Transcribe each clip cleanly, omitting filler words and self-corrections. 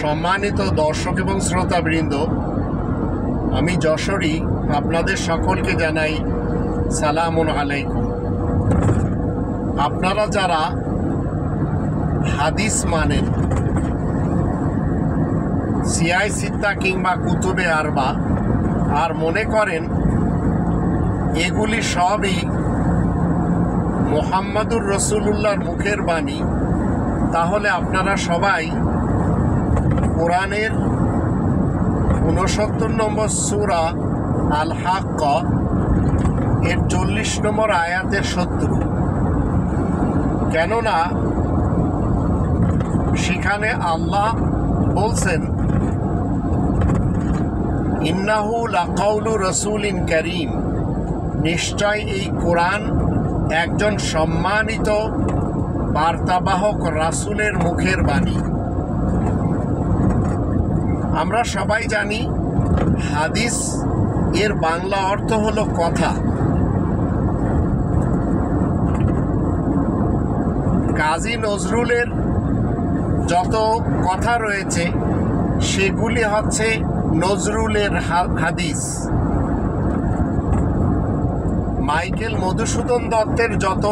সম্মানিত দর্শক এবং শ্রোতাবৃন্দ, আমি যশোরী আপনাদের সকলকে জানাই সালামুন আলাইকুম। আপনারা যারা হাদিস মানেন, সিয়াই সিত্তা কিংবা কুতুবে আরবা, আর মনে করেন এগুলি সবই মুহাম্মাদুর রাসূলুল্লাহর মুখের বাণী, তাহলে আপনারা সবাই কোরআনের 69 নম্বর সূরা আল হাক্কা এর 40 নম্বর আয়াতের শত্রু। কেননা সেখানে আল্লাহ বলছেন, ইন্নাহু লাকাউলু রাসূলিন কারীম, নিশ্চয় এই কোরআন একজন সম্মানিত বার্তাবাহক রাসূলের মুখের বাণী। আমরা সবাই জানি হাদিস এর বাংলা অর্থ হলো কথা। কাজী নজরুলের যত কথা রয়েছে সেগুলি হচ্ছে নজরুলের হাদিস। মাইকেল মধুসূদন দত্তের যত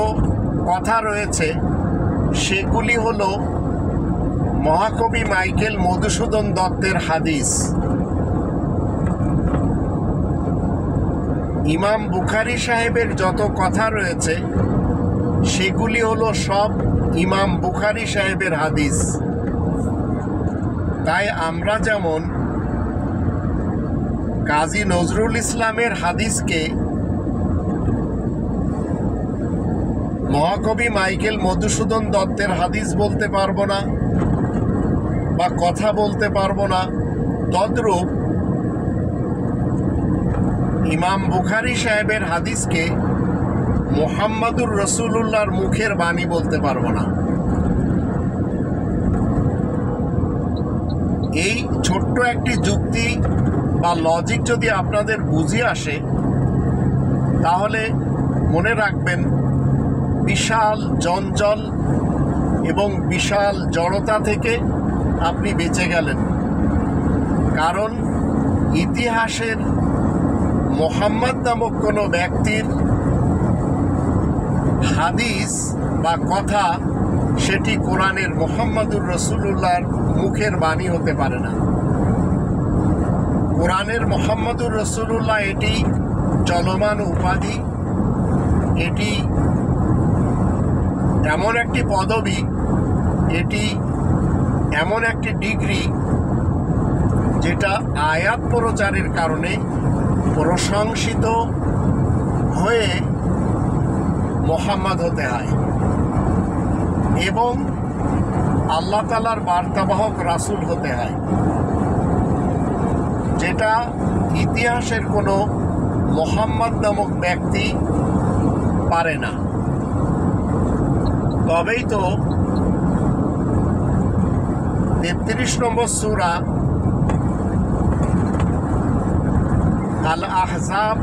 কথা রয়েছে সেগুলি হলো মহাকবি মাইকেল মধুসূদন দত্তের হাদিস। ইমাম বুখারী সাহেবের যত কথা রয়েছে সেগুলি হলো সব ইমাম বুখারী সাহেবের হাদিস। তাই আমরা যেমন কাজী নজরুল ইসলামের হাদিসকে মহাকবি মাইকেল মধুসূদন দত্তের হাদিস বলতে পারবো না বা কথা বলতে পারবো না, তদ্রূপ ইমাম বুখারী সাহেবের হাদিসকে মুহাম্মাদুর রাসূলুল্লাহর মুখের বাণী বলতে পারবো না। এই ছোট্ট একটি যুক্তি বা লজিক যদি আপনাদের বুঝে আসে, তাহলে মনে রাখবেন বিশাল জঞ্জল এবং বিশাল জড়তা থেকে আপনি বেঁচে গেলেন। কারণ ইতিহাসের মুহাম্মদ নামক কোনো ব্যক্তির হাদিস বা কথা সেটি কোরআনের মুহাম্মাদুর রাসূলুল্লাহর মুখের বাণী হতে পারে না। কোরআনের মুহাম্মাদুর রাসূলুল্লাহ এটি চলমান উপাধি, এটি এমন একটি পদবি, এটি এমন একটি ডিগ্রি যেটা আয়াত প্রচারের কারণে প্রশংসিত হয়ে মুহাম্মদ হতে হয় এবং আল্লাহ তাআলার বার্তাবাহক রাসূল হতে হয়, যেটা ইতিহাসের কোনো মুহাম্মদ নামক ব্যক্তি পারে না। তবেই তো 33 নম্বর সূরা আল আহজাব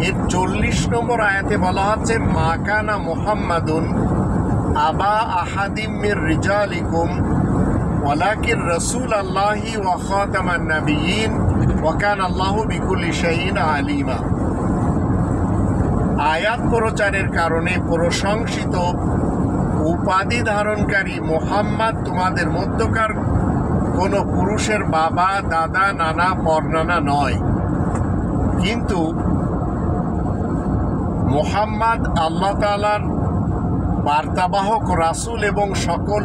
এর 40 নম্বর আয়াতে বলা হচ্ছে, মা কানা মুহাম্মাদুন আবা আহাদিম মির রিজালিকুম ওয়ালাকিন রাসূলুল্লাহি ওয়া খাতামান নাবিয়্যিন ওয়া কানা আল্লাহু বিকুল্লি শাইইন আলিমা। আয়াত প্রচারের কারণে প্রশংসিত উপাধি ধারণকারী মুহাম্মদ তোমাদের মধ্যকার কোনো পুরুষের বাবা, দাদা, নানা, পরনানা নয়, কিন্তু মুহাম্মদ আল্লাহ তাআলার বার্তাবাহক রাসূল এবং সকল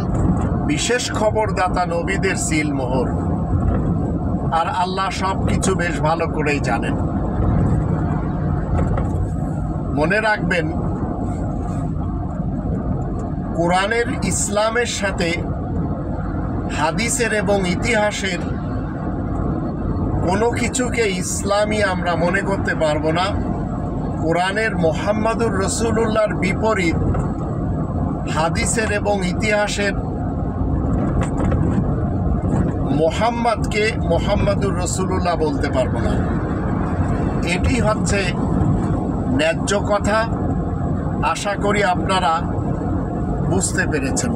বিশেষ খবরদাতা নবীদের সিলমোহর। আর আল্লাহ সব কিছু বেশ ভালো করেই জানেন। মনে রাখবেন, কোরআনের ইসলামের সাথে হাদিসের এবং ইতিহাসের কোনো কিছুকে ইসলামী আমরা মনে করতে পারবো না। কোরআনের মুহাম্মাদুর রাসূলুল্লাহর বিপরীত হাদিসের এবং ইতিহাসের মুহাম্মদকে মুহাম্মাদুর রাসূলুল্লাহ বলতে পারবো না। এটি হচ্ছে ন্যায্য কথা। আশা করি আপনারা বুঝতে পেরেছেন।